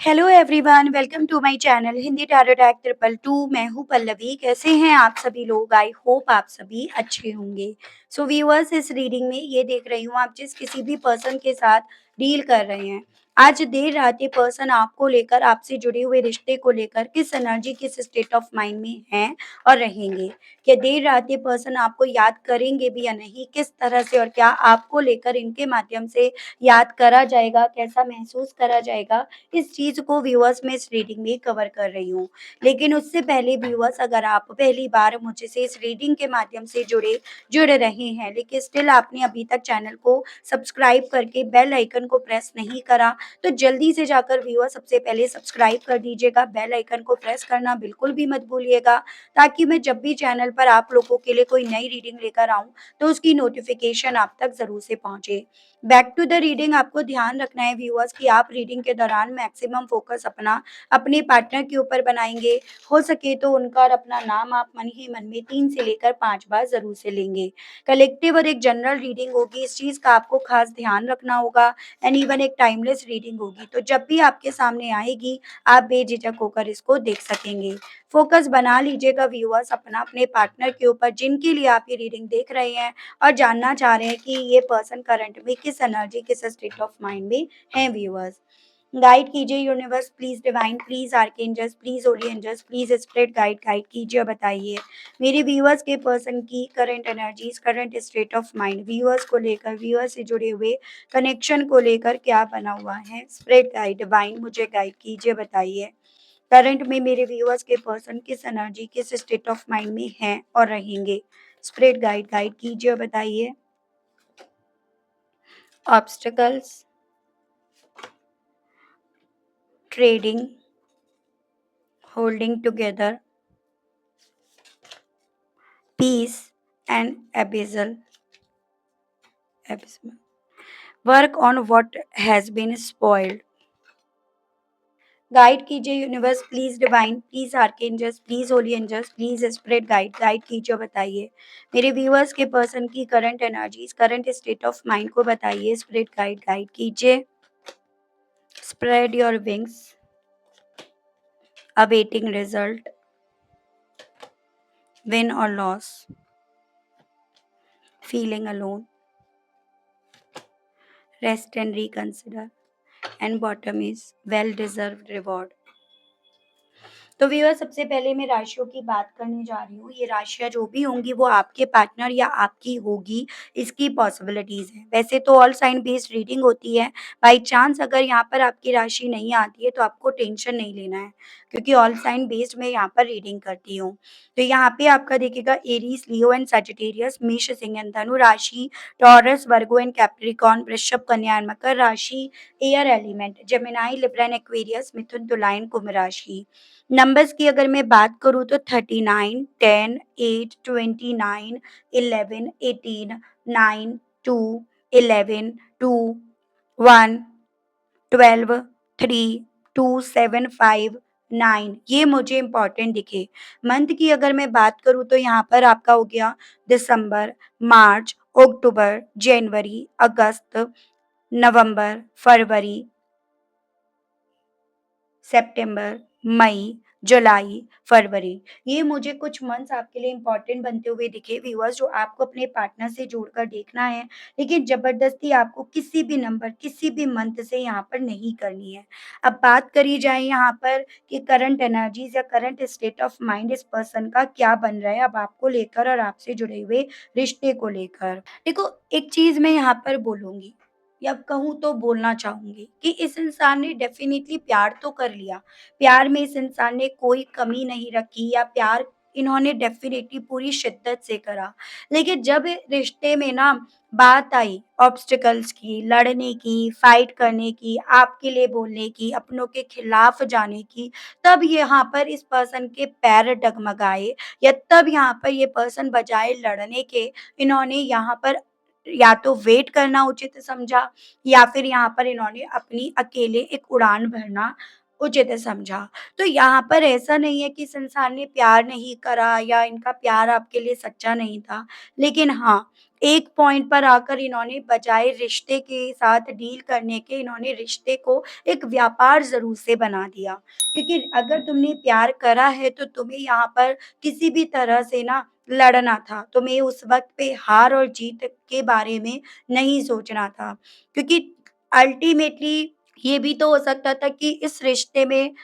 Hello everyone, welcome to my channel Hindi tarot tag 222। मैं हूँ पल्लवी। कैसे हैं आप सभी लोग? आई होप आप सभी अच्छे होंगे। सो व्यूअर्स, इस रीडिंग में ये देख रही हूँ आप जिस किसी भी पर्सन के साथ डील कर रहे हैं, आज देर रात ये पर्सन आपको लेकर, आपसे जुड़े हुए रिश्ते को लेकर किस एनर्जी, किस स्टेट ऑफ माइंड में हैं और रहेंगे। क्या देर रात ये पर्सन आपको याद करेंगे भी या नहीं, किस तरह से, और क्या आपको लेकर इनके माध्यम से याद करा जाएगा, कैसा महसूस करा जाएगा, इस चीज़ को व्यूअर्स मैं इस रीडिंग में कवर कर रही हूँ। लेकिन उससे पहले व्यूअर्स, अगर आप पहली बार मुझसे इस रीडिंग के माध्यम से जुड़ रहे हैं, लेकिन स्टिल आपने अभी तक चैनल को सब्सक्राइब करके बेल आइकन को प्रेस नहीं करा, तो जल्दी से जाकर व्यूअर्स सबसे पहले सब्सक्राइब कर दीजिएगा। बेल आइकन को प्रेस करना बिल्कुल भी मत भूलिएगा, ताकि मैं जब भी चैनल पर आप लोगों के लिए कोई नई रीडिंग लेकर आऊँ तो उसकी नोटिफिकेशन आप तक ज़रूर से पहुँचे। बैक टू द रीडिंग, आपको ध्यान रखना है व्यूअर्स कि आप रीडिंग के दौरान मैक्सिमम फोकस अपना अपने पार्टनर के ऊपर बनाएंगे। हो सके तो उनका और अपना नाम आप मन ही मन में 3 से लेकर 5 बार ज़रूर से लेंगे। कलेक्टिव और एक जनरल रीडिंग होगी, इस चीज़ का आपको खास ध्यान रखना होगा। एंड इवन एक टाइमलेस रीडिंग होगी, तो जब भी आपके सामने आएगी आप बेझिझक होकर इसको देख सकेंगे। फोकस बना लीजिएगा व्यूअर्स अपना अपने पार्टनर के ऊपर, जिनके लिए आप ये रीडिंग देख रहे हैं और जानना चाह रहे हैं कि ये पर्सन करंट में किस एनर्जी, किस स्टेट ऑफ माइंड में हैं व्यूअर्स। गाइड कीजिए universe, please divine, please archangels, please holy angels, please spirit guide guide कीजिए और बताइए मेरे व्यूअर्स के पर्सन की current energies, current state of mind, viewers को लेकर, व्यूअर्स से जुड़े हुए कनेक्शन को लेकर क्या बना हुआ है। स्पिरिट गाइड डिवाइन मुझे गाइड कीजिए, बताइए करंट में मेरे व्यूअर्स के पर्सन किस एनर्जी, किस स्टेट ऑफ माइंड में हैं और रहेंगे। स्पिरिट गाइड गाइड कीजिए और बताइए। Obstacles, trading, holding together, peace and abysmal, work on what has been spoiled. Guide कीजिए universe, please divine, please archangels, please holy angels, please spirit guide guide कीजिए और बताइए मेरे व्यूअर्स के पर्सन की current energies, current state of mind को बताइए। Spirit guide guide कीजिए। Spread your wings, awaiting result, win or loss, feeling alone, rest and reconsider, and bottom is well deserved reward। तो व्यूअर, सबसे पहले मैं राशियों की बात करने जा रही हूँ। ये राशियाँ जो भी होंगी वो आपके पार्टनर या आपकी होगी, इसकी पॉसिबिलिटीज़ है। वैसे तो ऑल साइन बेस्ड रीडिंग होती है। बाई चांस अगर यहाँ पर आपकी राशि नहीं आती है तो आपको टेंशन नहीं लेना है, क्योंकि ऑल साइन बेस्ड मैं यहाँ पर रीडिंग करती हूँ। तो यहाँ पे आपका देखिएगा एरीज, लियो एंड सजिटेरियस, मेष, सिंह एंड धनु राशि, टॉरस, वर्गो एंड कैप्रिकॉर्न, वृषभ, कन्या एंड मकर राशि, air element, Gemini, Libra and Aquarius, Mithun, Tula and कुंभ राशि। नंबर्स की अगर मैं बात करूँ तो 39, 10, 8, 29, 11, 18, 9, 2, 11, 2, 1, 12, 3, 2, 7, 5, 9, ये मुझे इम्पोर्टेंट दिखे। मंथ की अगर मैं बात करूँ तो यहाँ पर आपका हो गया दिसंबर, मार्च, अक्टूबर, जनवरी, अगस्त, नवंबर, फरवरी, सितंबर, मई, जुलाई, फरवरी, ये मुझे कुछ मंथ्स आपके लिए इम्पोर्टेंट बनते हुए दिखे व्यूअर्स, जो आपको अपने पार्टनर से जोड़कर देखना है। लेकिन ज़बरदस्ती आपको किसी भी नंबर, किसी भी मंथ से यहाँ पर नहीं करनी है। अब बात करी जाए यहाँ पर कि करंट एनर्जीज़ या करंट स्टेट ऑफ माइंड इस पर्सन का क्या बन रहा है अब आपको लेकर और आपसे जुड़े हुए रिश्ते को लेकर। देखो, एक चीज़ मैं यहाँ पर बोलूँगी या कहूँ तो बोलना चाहूँगी कि इस इंसान ने डेफ़िनिटली प्यार तो कर लिया। प्यार में इस इंसान ने कोई कमी नहीं रखी, या प्यार इन्होंने डेफ़िनिटली पूरी शिद्दत से करा। लेकिन जब रिश्ते में ना बात आई ऑब्स्टिकल्स की, लड़ने की, फ़ाइट करने की, आपके लिए बोलने की, अपनों के खिलाफ जाने की, तब यहाँ पर इस पर्सन के पैर डगमगाए, या तब यहाँ पर ये पर्सन बजाए लड़ने के, इन्होंने यहाँ पर या तो वेट करना उचित समझा, या फिर यहाँ पर इन्होंने अपनी अकेले एक उड़ान भरना उचित समझा। तो यहाँ पर ऐसा नहीं है कि इस इंसान ने प्यार नहीं करा या इनका प्यार आपके लिए सच्चा नहीं था। लेकिन हाँ, एक पॉइंट पर आकर इन्होंने बजाय रिश्ते के साथ डील करने के, इन्होंने रिश्ते को एक व्यापार ज़रूर से बना दिया। क्योंकि अगर तुमने प्यार करा है तो तुम्हें यहाँ पर किसी भी तरह से ना लड़ना था। तुम्हें उस वक़्त पे हार और जीत के बारे में नहीं सोचना था। क्योंकि अल्टीमेटली ये भी तो हो सकता था कि इस रिश्ते में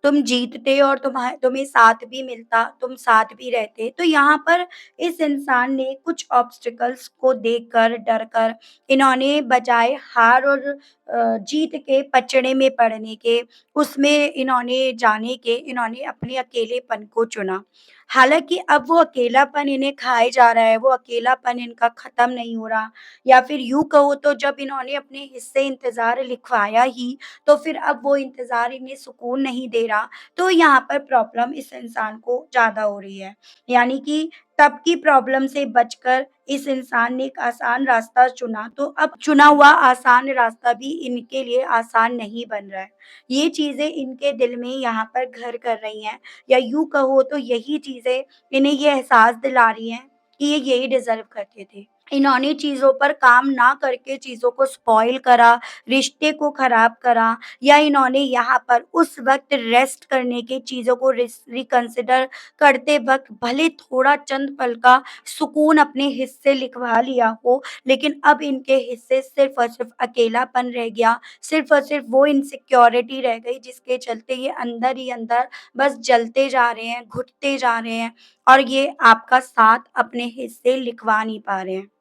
तुम जीतते और तुम्हें साथ भी मिलता, तुम साथ भी रहते। तो यहाँ पर इस इंसान ने कुछ ऑब्स्टेकल्स को देखकर, डरकर, इन्होंने बजाय हार और जीत के पचड़े में पड़ने के, उसमें इन्होंने जाने के, इन्होंने अपने अकेलेपन को चुना। हालाँकि अब वो अकेलापन इन्हें खाए जा रहा है, वो अकेलापन इनका खत्म नहीं हो रहा, या फिर यूँ कहो तो जब इन्होंने अपने हिस्से इंतज़ार लिखवाया ही, तो फिर अब वो इंतज़ार इन्हें सुकून नहीं दे रहा, तो यहाँ पर प्रॉब्लम इस इंसान को ज़्यादा हो रही है। यानी कि तब की प्रॉब्लम से बचकर इस इंसान ने एक आसान रास्ता चुना, तो अब चुना हुआ आसान रास्ता भी इनके लिए आसान नहीं बन रहा है। ये चीज़ें इनके दिल में यहाँ पर घर कर रही हैं, या यूँ कहो तो यही चीज़ें इन्हें ये एहसास दिला रही हैं कि ये यही डिज़र्व करते थे। इन्होंने चीज़ों पर काम ना करके चीज़ों को स्पॉइल करा, रिश्ते को खराब करा, या इन्होंने यहाँ पर उस वक़्त रेस्ट करने की चीज़ों को रिकंसिडर करते वक़्त भले थोड़ा चंद पल का सुकून अपने हिस्से लिखवा लिया हो, लेकिन अब इनके हिस्से सिर्फ़ और सिर्फ़ अकेलापन रह गया, सिर्फ़ और सिर्फ़ वो इनसिक्योरिटी रह गई जिसके चलते ये अंदर ही अंदर बस जलते जा रहे हैं, घुटते जा रहे हैं, और ये आपका साथ अपने हिस्से लिखवा नहीं पा रहे हैं।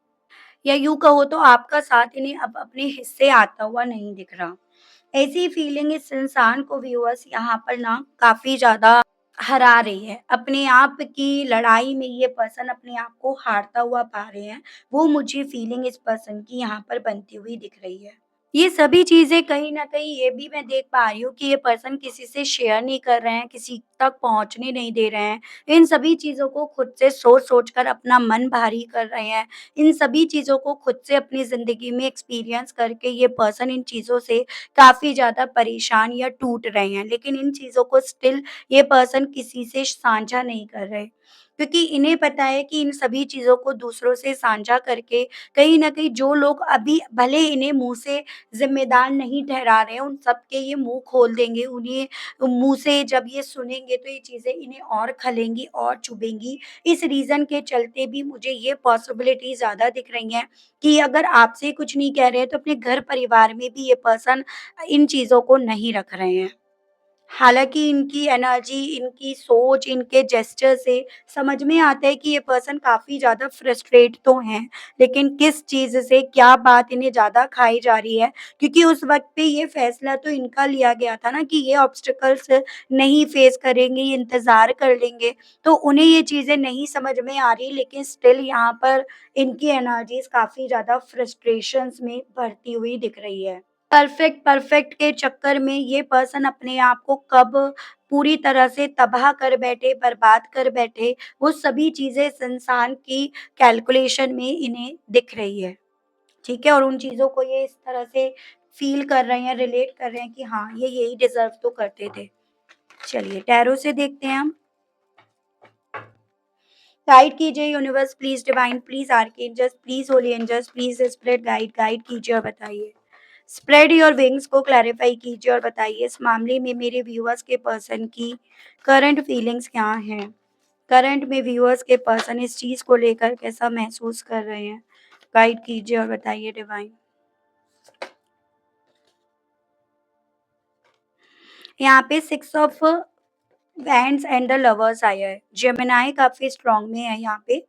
या यूँ कहो तो आपका साथ इन्हें अब अपने हिस्से आता हुआ नहीं दिख रहा। ऐसी फीलिंग इस इंसान को व्यूअर्स यहाँ पर ना काफ़ी ज़्यादा हरा रही है। अपने आप की लड़ाई में ये पर्सन अपने आप को हारता हुआ पा रहे हैं। वो मुझे फीलिंग इस पर्सन की यहाँ पर बनती हुई दिख रही है। ये सभी चीज़ें कहीं न कहीं ये भी मैं देख पा रही हूँ कि ये पर्सन किसी से शेयर नहीं कर रहे हैं, किसी तक पहुँचने नहीं दे रहे हैं। इन सभी चीज़ों को खुद से सोच-सोच कर अपना मन भारी कर रहे हैं। इन सभी चीज़ों को खुद से अपनी ज़िंदगी में एक्सपीरियंस करके ये पर्सन इन चीज़ों से काफ़ी ज़्यादा परेशान या टूट रहे हैं। लेकिन इन चीज़ों को स्टिल ये पर्सन किसी से साझा नहीं कर रहे। क्योंकि इन्हें पता है कि इन सभी चीज़ों को दूसरों से साझा करके कहीं न कहीं जो लोग अभी भले इन्हें मुँह से ज़िम्मेदार नहीं ठहरा रहे हैं, उन सबके ये मुँह खोल देंगे। उन्हें मुँह से जब ये सुनेंगे तो ये चीज़ें इन्हें और खलेंगी और चुभेंगी। इस रीज़न के चलते भी मुझे ये पॉसिबिलिटी ज़्यादा दिख रही हैं कि अगर आपसे कुछ नहीं कह रहे हैं तो अपने घर परिवार में भी ये पर्सन इन चीज़ों को नहीं रख रहे हैं। हालाँकि इनकी एनर्जी, इनकी सोच, इनके जेस्चर से समझ में आता है कि ये पर्सन काफ़ी ज़्यादा फ्रस्ट्रेट तो हैं, लेकिन किस चीज़ से क्या बात इन्हें ज़्यादा खाई जा रही है, क्योंकि उस वक़्त पे ये फ़ैसला तो इनका लिया गया था ना कि ये ऑब्स्टेकल्स नहीं फ़ेस करेंगे, ये इंतज़ार कर लेंगे, तो उन्हें ये चीज़ें नहीं समझ में आ रही, लेकिन स्टिल यहाँ पर इनकी एनर्जीज़ काफ़ी ज़्यादा फ्रस्ट्रेशंस में भरती हुई दिख रही है। परफेक्ट, परफेक्ट के चक्कर में ये पर्सन अपने आप को कब पूरी तरह से तबाह कर बैठे, बर्बाद कर बैठे, वो सभी चीज़ें इस इंसान की कैलकुलेशन में इन्हें दिख रही है, ठीक है? और उन चीज़ों को ये इस तरह से फ़ील कर रहे हैं, रिलेट कर रहे हैं कि हाँ, ये यही डिज़र्व तो करते थे। चलिए टैरो से देखते हैं हम। गाइड कीजिए universe please, divine please, archangels please, holy angels please, spirit guide guide कीजिए और बताइए। स्प्रेड योर विंग्स को क्लैरिफाई कीजिए और बताइए इस मामले में मेरे व्यूअर्स के पर्सन की करंट फीलिंग्स क्या हैं? करंट में व्यूअर्स के पर्सन इस चीज़ को लेकर कैसा महसूस कर रहे हैं? गाइड कीजिए और बताइए डिवाइन। यहाँ पे 6 of wands and the lovers आया है। जेमिनी काफ़ी स्ट्रॉन्ग में है यहाँ पे।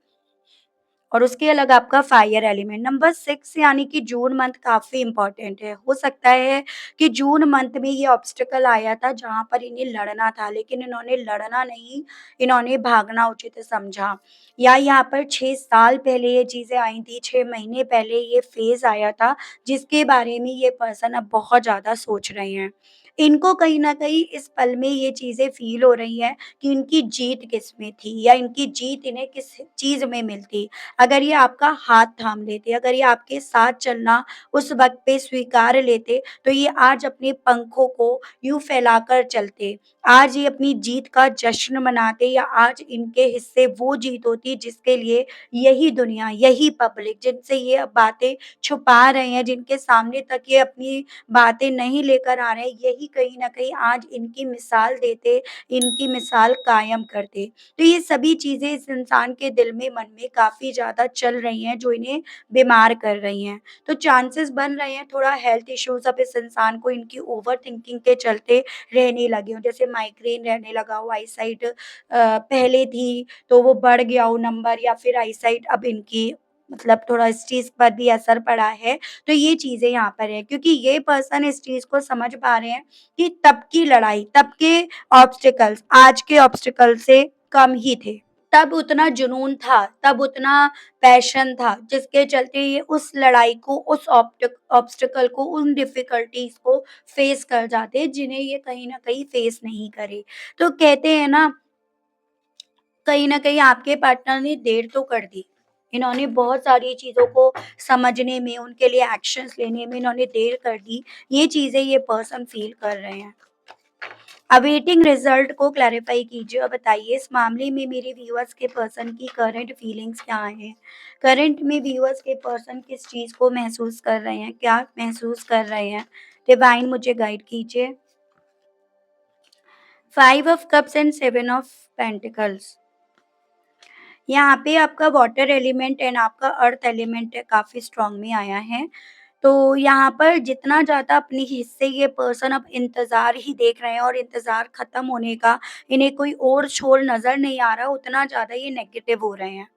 और उसके अलग आपका फायर एलिमेंट नंबर 6 यानी कि जून मंथ काफ़ी इम्पोर्टेंट है। हो सकता है कि जून मंथ में ये ऑब्स्टेकल आया था जहाँ पर इन्हें लड़ना था, लेकिन इन्होंने लड़ना नहीं, इन्होंने भागना उचित समझा। या यहाँ पर 6 साल पहले ये चीज़ें आई थी, 6 महीने पहले ये फ़ेज़ आया था, जिसके बारे में ये पर्सन अब बहुत ज़्यादा सोच रहे हैं। इनको कहीं न कहीं इस पल में ये चीज़ें फ़ील हो रही हैं कि इनकी जीत किसमें थी या इनकी जीत इन्हें किस चीज़ में मिलती। अगर ये आपका हाथ थाम लेते, अगर ये आपके साथ चलना उस वक़्त पे स्वीकार लेते, तो ये आज अपने पंखों को यूँ फैलाकर चलते। आज ये अपनी जीत का जश्न मनाते या आज इनके हिस्से वो जीत होती जिसके लिए यही दुनिया, यही पब्लिक जिनसे ये अब बातें छुपा रहे हैं, जिनके सामने तक ये अपनी बातें नहीं लेकर आ रहे हैं, यही कहीं न कहीं आज इनकी मिसाल देते, इनकी मिसाल कायम करते। तो ये सभी चीज़ें इस इंसान के दिल में, मन में काफ़ी ज़्यादा चल रही हैं, जो इन्हें बीमार कर रही हैं। तो चांसेस बन रहे हैं थोड़ा हेल्थ इश्यूज़ अब इस इंसान को इनकी ओवरथिंकिंग के चलते रहने लगे हों। जैसे माइग्रेन रहने लगा हो, आईसाइट पहले थी तो वो बढ़ गया हो नंबर या फिर आईसाइट अब इनकी मतलब थोड़ा इस चीज़ पर भी असर पड़ा है। तो ये चीज़ें यहाँ पर है क्योंकि ये पर्सन इस चीज़ को समझ पा रहे हैं कि तब की लड़ाई, तब के ऑब्स्टिकल्स आज के ऑब्स्टिकल से कम ही थे। तब उतना जुनून था, तब उतना पैशन था, जिसके चलते ये उस लड़ाई को, उस ऑब्स्टिकल को, उन डिफ़िकल्टीज़ को फ़ेस कर जाते, जिन्हें ये कहीं न कहीं फ़ेस नहीं करे। तो कहते हैं ना, कहीं न कहीं आपके पार्टनर ने देर तो कर दी। इन्होंने बहुत सारी चीज़ों को समझने में, उनके लिए एक्शन्स लेने में इन्होंने देर कर दी। ये चीज़ें ये पर्सन फ़ील कर रहे हैं। अवेटिंग रिजल्ट को क्लैरिफाई कीजिए और बताइए इस मामले में मेरे व्यूअर्स के पर्सन की करंट फीलिंग्स क्या हैं? करंट में व्यूअर्स के पर्सन किस चीज़ को महसूस कर रहे हैं? क्या महसूस कर रहे हैं? डिवाइन मुझे गाइड कीजिए। 5 of cups and 7 of pentacles. यहाँ पे आपका वाटर एलिमेंट एंड आपका अर्थ एलिमेंट है काफ़ी स्ट्रॉन्ग में आया है। तो यहाँ पर जितना ज़्यादा अपने हिस्से ये पर्सन अब इंतज़ार ही देख रहे हैं और इंतज़ार ख़त्म होने का इन्हें कोई और छोर नज़र नहीं आ रहा, उतना ज़्यादा ये नेगेटिव हो रहे हैं।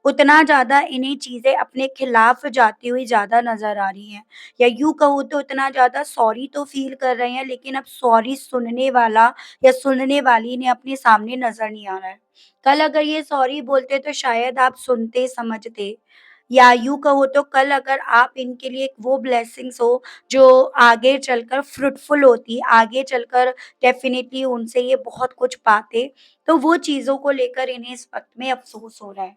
उतना ज़्यादा इन्हें चीज़ें अपने खिलाफ जाती हुई ज़्यादा नज़र आ रही हैं। या यूँ कहूँ तो इतना ज़्यादा सॉरी तो फ़ील कर रहे हैं, लेकिन अब सॉरी सुनने वाला या सुनने वाली इन्हें अपने सामने नज़र नहीं आ रहा है। कल अगर ये सॉरी बोलते तो शायद आप सुनते, समझते, या यूँ कहो तो कल अगर आप इनके लिए एक वो ब्लेसिंग्स हो जो आगे चलकर फ्रूटफुल होती, आगे चलकर डेफ़िनिटली उनसे ये बहुत कुछ पाते, तो वो चीज़ों को लेकर इन्हें इस वक़्त में अफ़सोस हो रहा है।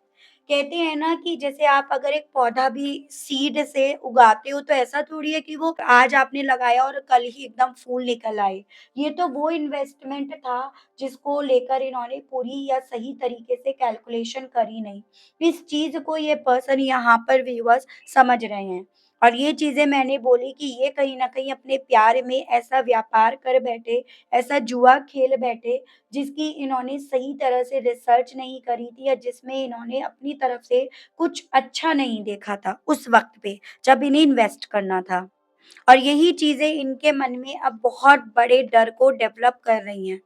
कहते हैं ना कि जैसे आप अगर एक पौधा भी सीड से उगाते हो तो ऐसा थोड़ी है कि वो आज आपने लगाया और कल ही एकदम फूल निकल आए। ये तो वो इन्वेस्टमेंट था जिसको लेकर इन्होंने पूरी या सही तरीके से कैलकुलेशन करी नहीं। इस चीज़ को ये पर्सन यहाँ पर व्यूअर्स समझ रहे हैं। और ये चीज़ें मैंने बोली कि ये कहीं न कहीं अपने प्यार में ऐसा व्यापार कर बैठे, ऐसा जुआ खेल बैठे जिसकी इन्होंने सही तरह से रिसर्च नहीं करी थी या जिसमें इन्होंने अपनी तरफ से कुछ अच्छा नहीं देखा था उस वक़्त पे, जब इन्हें इन्वेस्ट करना था। और यही चीज़ें इनके मन में अब बहुत बड़े डर को डेवलप कर रही हैं।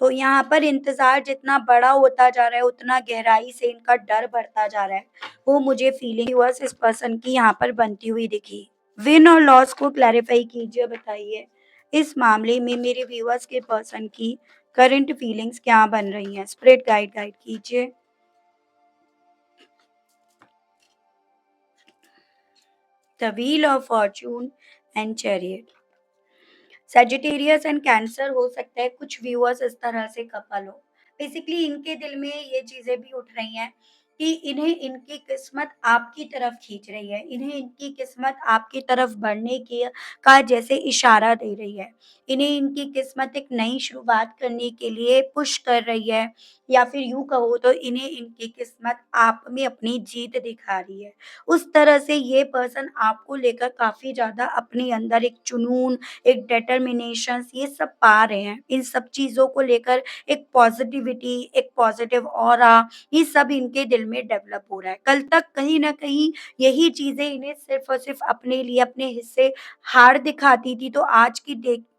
तो यहाँ पर इंतज़ार जितना बड़ा होता जा रहा है, उतना गहराई से इनका डर बढ़ता जा रहा है। वो मुझे फीलिंग बस इस पर्सन की यहाँ पर बनती हुई दिखी। विन और लॉस को क्लैरिफ़ाई कीजिए, बताइए। इस मामले में मेरे व्यूअर्स के पर्सन की करंट फीलिंग्स क्या बन रही हैं? स्पिरिट गाइड गाइड कीजिए। The wheel of Fortune and chariot. Sagittarius and cancer हो सकता है, कुछ व्यूअर्स इस तरह से कपल हो। बेसिकली इनके दिल में ये चीज़ें भी उठ रही हैं कि इन्हें इनकी किस्मत आपकी तरफ खींच रही है। इन्हें इनकी किस्मत आपकी तरफ बढ़ने की का जैसे इशारा दे रही है। इन्हें इनकी किस्मत एक नई शुरुआत करने के लिए पुश कर रही है या फिर यूँ कहो तो इन्हें इनकी किस्मत आप में अपनी जीत दिखा रही है। उस तरह से ये पर्सन आपको लेकर काफ़ी ज़्यादा अपने अंदर एक जुनून, एक डिटर्मिनेशंस ये सब पा रहे हैं। इन सब चीज़ों को लेकर एक पॉज़िटिविटी, एक पॉज़िटिव ऑरा ये सब इनके दिल में डेवलप हो रहा है। कल तक कहीं न कहीं यही चीज़ें इन्हें सिर्फ़ और सिर्फ़ अपने लिए, अपने हिस्से हार दिखाती थी, तो आज की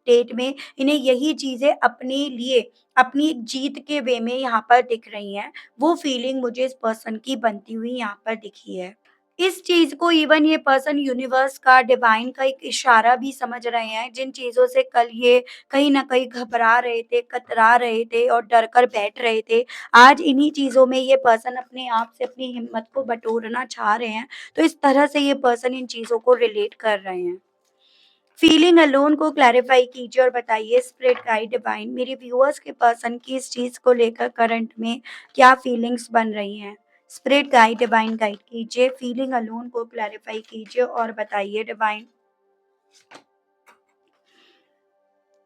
डेट में इन्हें यही चीज़ें अपने लिए, अपनी एक जीत के वे में यहाँ पर दिख रही हैं। वो फीलिंग मुझे इस पर्सन की बनती हुई यहाँ पर दिखी है। इस चीज़ को इवन ये पर्सन यूनिवर्स का, डिवाइन का एक इशारा भी समझ रहे हैं, जिन चीज़ों से कल ये कहीं न कहीं घबरा रहे थे, कतरा रहे थे और डर कर बैठ रहे थे। आज इन्हीं चीज़ों में ये पर्सन अपने आप से अपनी हिम्मत को बटोरना चाह रहे हैं। तो इस तरह से ये पर्सन इन चीज़ों को रिलेट कर रहे हैं। फीलिंग अलोन को क्लैरिफाई कीजिए और बताइए स्पिरिट गाइड डिवाइन मेरे व्यूअर्स के पर्सन की इस चीज को लेकर करंट में क्या फीलिंग्स बन रही हैं। स्पिरिट गाइड डिवाइन गाइड कीजिए, फीलिंग अलोन को क्लैरिफाई कीजिए और बताइए divine.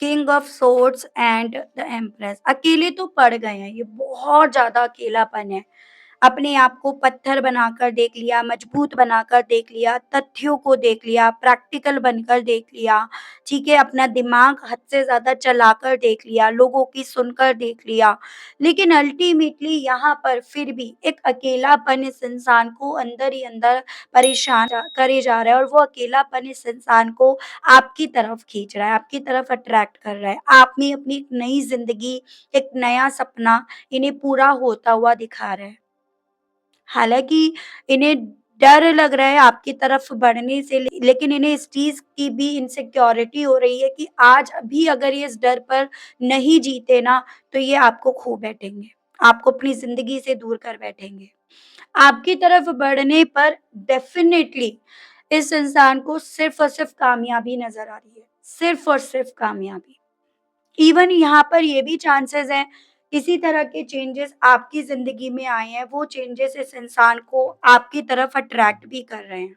King of swords and the empress, अकेले तो पड़ गए हैं, ये बहुत ज्यादा अकेलापन है। अपने आप को पत्थर बनाकर देख लिया, मजबूत बनाकर देख लिया, तथ्यों को देख लिया, प्रैक्टिकल बनकर देख लिया, ठीक है? अपना दिमाग हद से ज़्यादा चलाकर देख लिया, लोगों की सुनकर देख लिया, लेकिन अल्टीमेटली यहाँ पर फिर भी एक अकेलापन इस इंसान को अंदर ही अंदर परेशान करे जा रहा है, और वो अकेलापन इस इंसान को आपकी तरफ खींच रहा है, आपकी तरफ अट्रैक्ट कर रहा है। आप में अपनी एक नई ज़िंदगी, एक नया सपना इन्हें पूरा होता हुआ दिखा रहा है। हालाँकि इन्हें डर लग रहा है आपकी तरफ बढ़ने से, लेकिन इन्हें इस चीज़ की भी इनसिक्योरिटी हो रही है कि आज भी अगर ये इस डर पर नहीं जीते ना, तो ये आपको खो बैठेंगे। आपको अपनी ज़िंदगी से दूर कर बैठेंगे। आपकी तरफ बढ़ने पर डेफ़िनेटली इस इंसान को सिर्फ़ और सिर्फ़ कामयाबी नज़र आ रही है। सिर्फ़ और सिर्फ़ कामयाबी। इवन यहाँ पर ये भी चांसेस हैं, किसी तरह के चेंजेस आपकी ज़िंदगी में आए हैं, वो चेंजेस इस इंसान को आपकी तरफ अट्रैक्ट भी कर रहे हैं।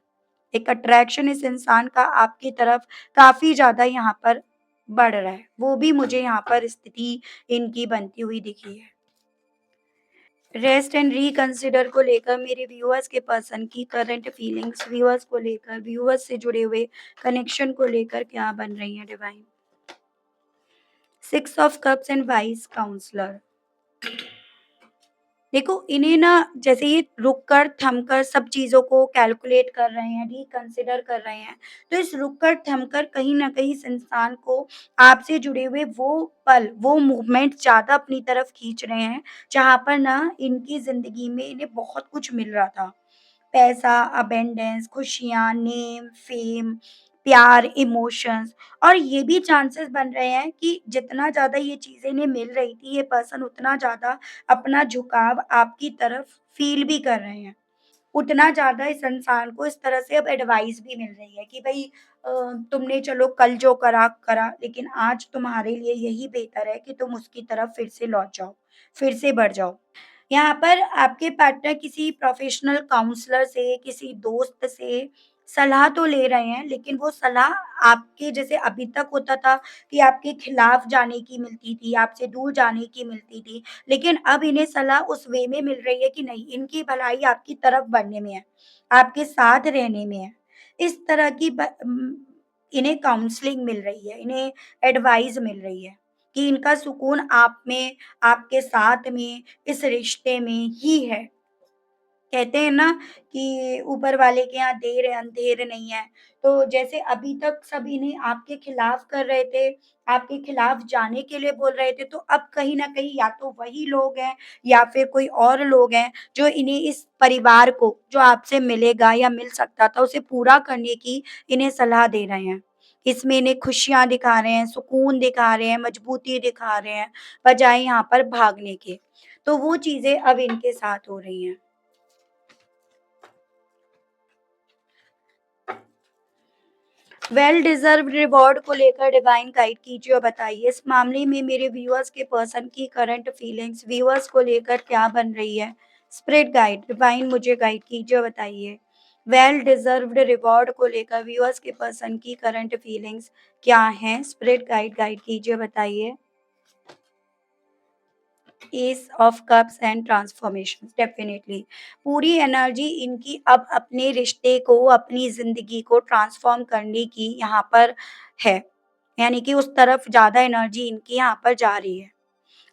एक अट्रैक्शन इस इंसान का आपकी तरफ काफ़ी ज़्यादा यहाँ पर बढ़ रहा है। वो भी मुझे यहाँ पर स्थिति इनकी बनती हुई दिखी है। रेस्ट एंड रिकंसिडर को लेकर मेरे व्यूअर्स के पर्सन की करंट फीलिंग्स, व्यूअर्स को लेकर, व्यूअर्स से जुड़े हुए कनेक्शन को लेकर क्या बन रही हैं divine? 6 of cups and wise counsellor. देखो, इन्हें ना जैसे ये रुक कर, थम कर सब चीज़ों को कैलकुलेट कर रहे हैं, रिकंसिडर कर रहे हैं, तो इस रुक कर, थम कर कहीं न कहीं इस इंसान को आपसे जुड़े हुए वो पल, वो मूवमेंट ज़्यादा अपनी तरफ खींच रहे हैं, जहाँ पर ना इनकी ज़िंदगी में इन्हें बहुत कुछ मिल रहा था। पैसा, अबंडेंस, खुशियाँ, नेम, फेम, प्यार, इमोशंस, और ये भी चांसेस बन रहे हैं कि जितना ज़्यादा ये चीज़ें इन्हें मिल रही थी, ये पर्सन उतना ज़्यादा अपना झुकाव आपकी तरफ फ़ील भी कर रहे हैं। उतना ज़्यादा इस इंसान को इस तरह से अब एडवाइस भी मिल रही है कि भई तुमने चलो कल जो करा, करा, लेकिन आज तुम्हारे लिए यही बेहतर है कि तुम उसकी तरफ फिर से लौट जाओ, फिर से बढ़ जाओ। यहाँ पर आपके पार्टनर किसी प्रोफेशनल काउंसलर से, किसी दोस्त से सलाह तो ले रहे हैं, लेकिन वो सलाह आपके जैसे अभी तक होता था कि आपके खिलाफ जाने की मिलती थी, आपसे दूर जाने की मिलती थी, लेकिन अब इन्हें सलाह उस वे में मिल रही है कि नहीं, इनकी भलाई आपकी तरफ बढ़ने में है, आपके साथ रहने में है। इस तरह की इन्हें काउंसलिंग मिल रही है, इन्हें एडवाइस मिल रही है कि इनका सुकून आप में, आपके साथ में, इस रिश्ते में ही है। कहते हैं ना कि ऊपर वाले के यहाँ देर है अंधेर नहीं है। तो जैसे अभी तक सब इन्हें आपके खिलाफ कर रहे थे, आपके खिलाफ जाने के लिए बोल रहे थे, तो अब कहीं न कहीं या तो वही लोग हैं या फिर कोई और लोग हैं जो इन्हें इस परिवार को जो आपसे मिलेगा या मिल सकता था उसे पूरा करने की इन्हें सलाह दे रहे हैं। इसमें इन्हें खुशियाँ दिखा रहे हैं, सुकून दिखा रहे हैं, मजबूती दिखा रहे हैं, बजाए यहाँ पर भागने के। तो वो चीज़ें अब इनके साथ हो रही हैं। वेल डिज़र्व्ड रिवॉर्ड को लेकर डिवाइन गाइड कीजिए और बताइए इस मामले में मेरे व्यूअर्स के पर्सन की करंट फीलिंग्स व्यूअर्स को लेकर क्या बन रही है। स्पिरिट गाइड डिवाइन मुझे गाइड कीजिए और बताइए वेल डिज़र्व्ड रिवॉर्ड को लेकर व्यूअर्स के पर्सन की करंट फीलिंग्स क्या हैं। स्पिरिट गाइड गाइड कीजिए बताइए। S of cups and transformation, definitely पूरी एनर्जी इनकी अब अपने रिश्ते को, अपनी जिंदगी को ट्रांसफॉर्म करने की यहाँ पर है, यानी कि उस तरफ ज्यादा एनर्जी इनकी यहाँ पर जा रही है।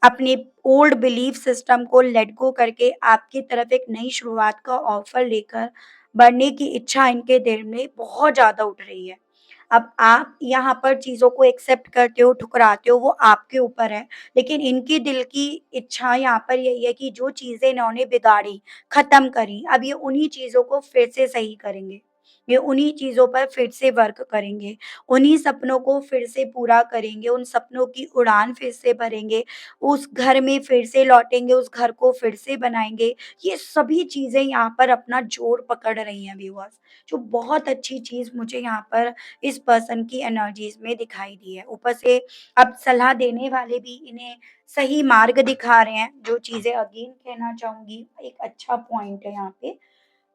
अपने ओल्ड बिलीफ सिस्टम को लेट गो करके आपकी तरफ एक नई शुरुआत का ऑफर लेकर बढ़ने की इच्छा इनके दिल में बहुत ज़्यादा उठ रही है। अब आप यहाँ पर चीज़ों को एक्सेप्ट करते हो, ठुकराते हो, वो आपके ऊपर है। लेकिन इनकी दिल की इच्छा यहाँ पर यही है कि जो चीज़ें इन्होंने बिगाड़ी, ख़त्म करी, अब ये उन्हीं चीज़ों को फिर से सही करेंगे। ये उन्हीं चीज़ों पर फिर से वर्क करेंगे, उन्हीं सपनों को फिर से पूरा करेंगे, उन सपनों की उड़ान फिर से भरेंगे, उस घर में फिर से लौटेंगे, उस घर को फिर से बनाएँगे। ये सभी चीज़ें यहाँ पर अपना जोर पकड़ रही हैं व्यूअर्स, जो बहुत अच्छी चीज़ मुझे यहाँ पर इस पर्सन की एनर्जीज़ में दिखाई दी है। ऊपर से अब सलाह देने वाले भी इन्हें सही मार्ग दिखा रहे हैं, जो चीज़ें अगेन कहना चाहूँगी, एक अच्छा पॉइंट है यहाँ पे।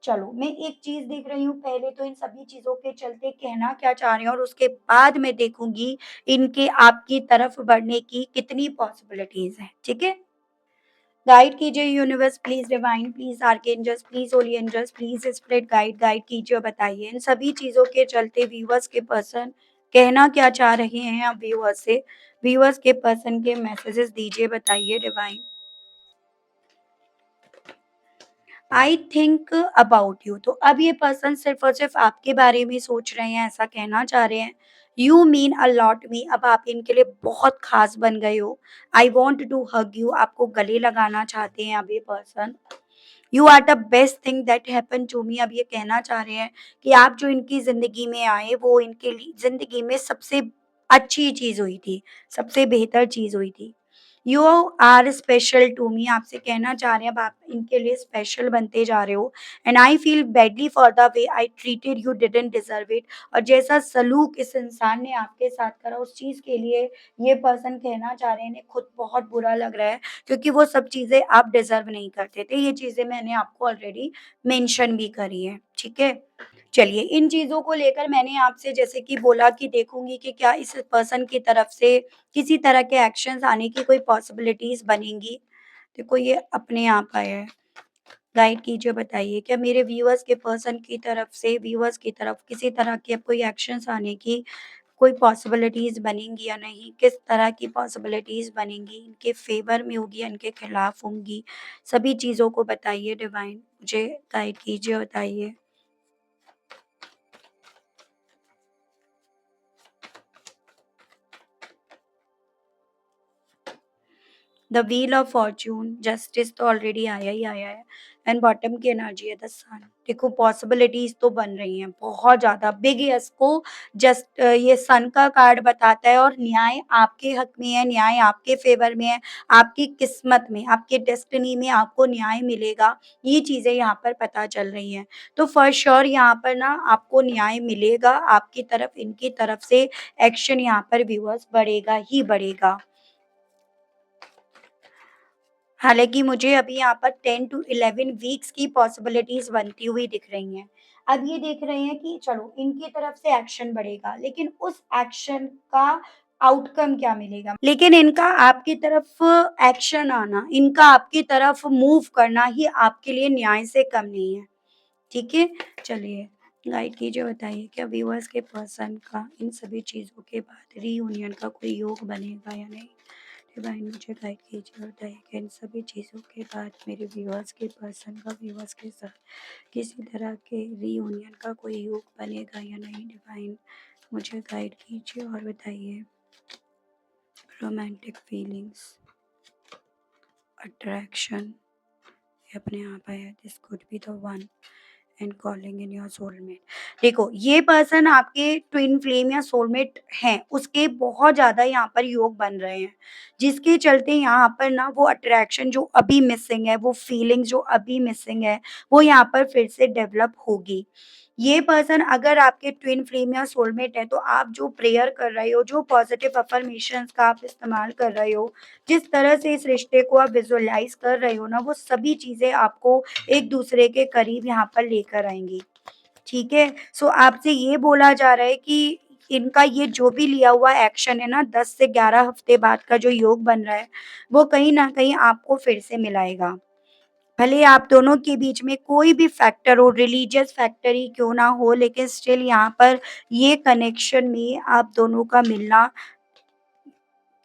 चलो, मैं एक चीज़ देख रही हूँ, पहले तो इन सभी चीज़ों के चलते कहना क्या चाह रहे हैं और उसके बाद मैं देखूँगी इनके आपकी तरफ बढ़ने की कितनी पॉसिबिलिटीज़ हैं, ठीक है? गाइड कीजिए universe, please divine, please archangels, please holy angels, please spirit guide guide कीजिए और बताइए इन सभी चीज़ों के चलते व्यूअर्स के पर्सन कहना क्या चाह रहे हैं आप व्यूअर्स से? व्यूअर्स के पर्सन के मैसेजेस दीजिए, बताइए divine. I think about you, तो अब ये पर्सन सिर्फ और सिर्फ आपके बारे में सोच रहे हैं, ऐसा कहना चाह रहे हैं। You mean a lot me, अब आप इनके लिए बहुत खास बन गए हो। I want to hug you, आपको गले लगाना चाहते हैं अब ये person. You are the best thing that happen to me, अब ये कहना चाह रहे हैं कि आप जो इनकी जिंदगी में आए वो इनके लिए जिंदगी में सबसे अच्छी चीज हुई थी, सबसे बेहतर चीज हुई थी। You are special to me, आपसे कहना चाह रहे हैं अब आप इनके लिए स्पेशल बनते जा रहे हो। And I feel badly for the way I treated you didn't deserve it, और जैसा सलूक इस इंसान ने आपके साथ करा उस चीज के लिए ये पर्सन कहना चाह रहे हैं इन्हें खुद बहुत बुरा लग रहा है, क्योंकि वो सब चीजें आप डिजर्व नहीं करते थे। ये चीजें मैंने आपको ऑलरेडी मेंशन भी करी है, ठीक है? चलिए, इन चीज़ों को लेकर मैंने आपसे जैसे कि बोला कि देखूँगी कि क्या इस पर्सन की तरफ से किसी तरह के एक्शंस आने की कोई पॉसिबिलिटीज़ बनेंगी। देखो, ये अपने आप आया है। गाइड कीजिए, बताइए क्या मेरे व्यूअर्स के पर्सन की तरफ से व्यूअर्स की तरफ किसी तरह के अब कोई एक्शंस आने की कोई पॉसिबिलिटीज़ बनेंगी या नहीं? किस तरह की पॉसिबिलिटीज़ बनेंगी? इनके फ़ेवर में होगी या इनके खिलाफ होंगी? सभी चीज़ों को बताइए डिवाइन, मुझे गाइड कीजिए, बताइए। The wheel of Fortune, justice तो ऑलरेडी आया ही आया है, एंड बॉटम की एनर्जी है द सन। देखो, पॉसिबिलिटीज तो बन रही हैं बहुत ज्यादा। बिग यस को जस्ट ये सन का कार्ड बताता है, और न्याय आपके हक में है, न्याय आपके फेवर में है, आपकी किस्मत में, आपके डेस्टिनी में आपको न्याय मिलेगा। ये चीजें यहाँ पर पता चल रही हैं। तो फॉर श्योर यहाँ पर ना आपको न्याय मिलेगा, आपकी तरफ इनकी तरफ से एक्शन यहाँ पर व्यूअर्स बढ़ेगा ही बढ़ेगा। हालाँकि मुझे अभी यहाँ पर 10 टू 11 वीक्स की पॉसिबिलिटीज़ बनती हुई दिख रही हैं। अब ये देख रहे हैं कि चलो इनकी तरफ से एक्शन बढ़ेगा, लेकिन उस एक्शन का आउटकम क्या मिलेगा? लेकिन इनका आपकी तरफ एक्शन आना, इनका आपकी तरफ मूव करना ही आपके लिए न्याय से कम नहीं है, ठीक है? चलिए, गाइड कीजिए, बताइए क्या व्यूअर्स के पर्सन का इन सभी चीज़ों के बाद रीयूनियन का कोई योग बनेगा या नहीं? डिवाइन, मुझे गाइड कीजिए और बताइए कि इन सभी चीज़ों के बाद मेरे व्यूअर्स के पर्सन का व्यूअर्स के साथ किसी तरह के रीयूनियन का कोई योग बनेगा या नहीं? डिवाइन, मुझे गाइड कीजिए और बताइए। रोमांटिक फीलिंग्स, अट्रैक्शन, ये अपने आप आया, this could be the one and calling in your soulmate. देखो, ये पर्सन आपके ट्विन फ्लेम या सोलमेट हैं, उसके बहुत ज़्यादा यहाँ पर योग बन रहे हैं, जिसके चलते यहाँ पर ना वो अट्रैक्शन जो अभी मिसिंग है, वो फीलिंग्स जो अभी मिसिंग है, वो यहाँ पर फिर से डेवलप होगी। ये पर्सन अगर आपके ट्विन फ्लेम या सोलमेट है, तो आप जो प्रेयर कर रहे हो, जो पॉजिटिव अफर्मेशंस का आप इस्तेमाल कर रहे हो, जिस तरह से इस रिश्ते को आप विजुअलाइज़ कर रहे हो ना, वो सभी चीज़ें आपको एक दूसरे के करीब यहाँ पर लेकर आएँगी, ठीक है? सो आपसे ये बोला जा रहा है कि इनका ये जो भी लिया हुआ एक्शन है ना, 10 से 11 हफ्ते बाद का जो योग बन रहा है, वो कहीं न कहीं आपको फिर से मिलाएगा। भले आप दोनों के बीच में कोई भी फैक्टर हो, रिलीजियस फैक्टर ही क्यों ना हो, लेकिन स्टिल यहाँ पर ये कनेक्शन में आप दोनों का मिलना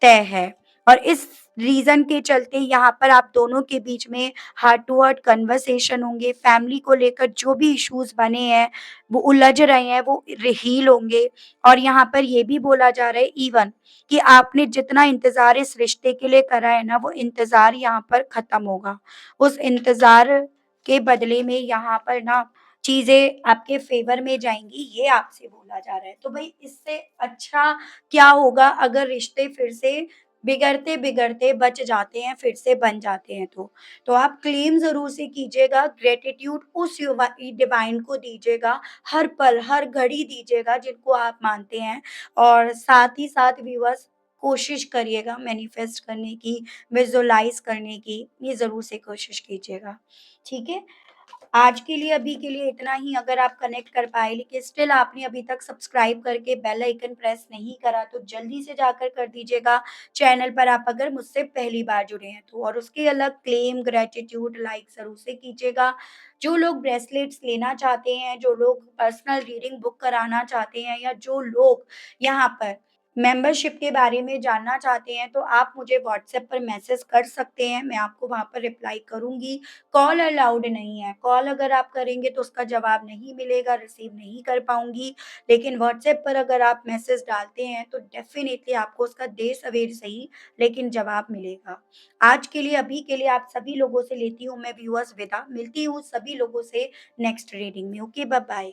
तय है। और इस रीज़न के चलते यहाँ पर आप दोनों के बीच में हार्ट टू हार्ट कन्वर्सेशन होंगे, फैमिली को लेकर जो भी इश्यूज़ बने हैं, वो उलझ रहे हैं, वो हील होंगे। और यहाँ पर ये भी बोला जा रहा है इवन कि आपने जितना इंतज़ार इस रिश्ते के लिए करा है ना, वो इंतज़ार यहाँ पर ख़त्म होगा। उस इंतज़ार के बदले में यहाँ पर ना चीज़ें आपके फ़ेवर में जाएँगी, ये आपसे बोला जा रहा है। तो भई इससे अच्छा क्या होगा अगर रिश्ते फिर से बिगड़ते-बिगड़ते बच जाते हैं, फिर से बन जाते हैं तो। तो आप क्लेम ज़रूर से कीजिएगा, ग्रैटिट्यूड उस डिवाइन को दीजिएगा, हर पल, हर घड़ी दीजिएगा जिनको आप मानते हैं और साथ ही साथ व्यूअर्स कोशिश करिएगा मैनिफेस्ट करने की, विज़ुअलाइज़ करने की, ये ज़रूर से कोशिश कीजिएगा। ठीक है? आज के लिए अभी के लिए इतना ही अगर आप कनेक्ट कर पाए लेकिन स्टिल आपने अभी तक सब्सक्राइब करके बेल आइकन प्रेस नहीं करा तो जल्दी से जाकर कर दीजिएगा चैनल पर आप अगर मुझसे पहली बार जुड़े हैं तो और उसके अलग क्लेम ग्रेटिट्यूड लाइक ज़रूर से कीजिएगा। जो लोग ब्रेसलेट्स लेना चाहते हैं, जो लोग पर्सनल रीडिंग बुक कराना चाहते हैं या जो लोग यहाँ पर मेंबरशिप के बारे में जानना चाहते हैं तो आप मुझे व्हाट्सएप पर मैसेज कर सकते हैं, मैं आपको वहाँ पर रिप्लाई करूँगी। कॉल अलाउड नहीं है, कॉल अगर आप करेंगे तो उसका जवाब नहीं मिलेगा, रिसीव नहीं कर पाऊँगी। लेकिन व्हाट्सएप पर अगर आप मैसेज डालते हैं तो डेफ़िनिटली आपको उसका देर-सवेर सही लेकिन जवाब मिलेगा। आज के लिए, अभी के लिए आप सभी लोगों से लेती हूँ मैं व्यूअर्स विदा, मिलती हूँ सभी लोगों से नेक्स्ट रीडिंग में। Okay, bye-bye.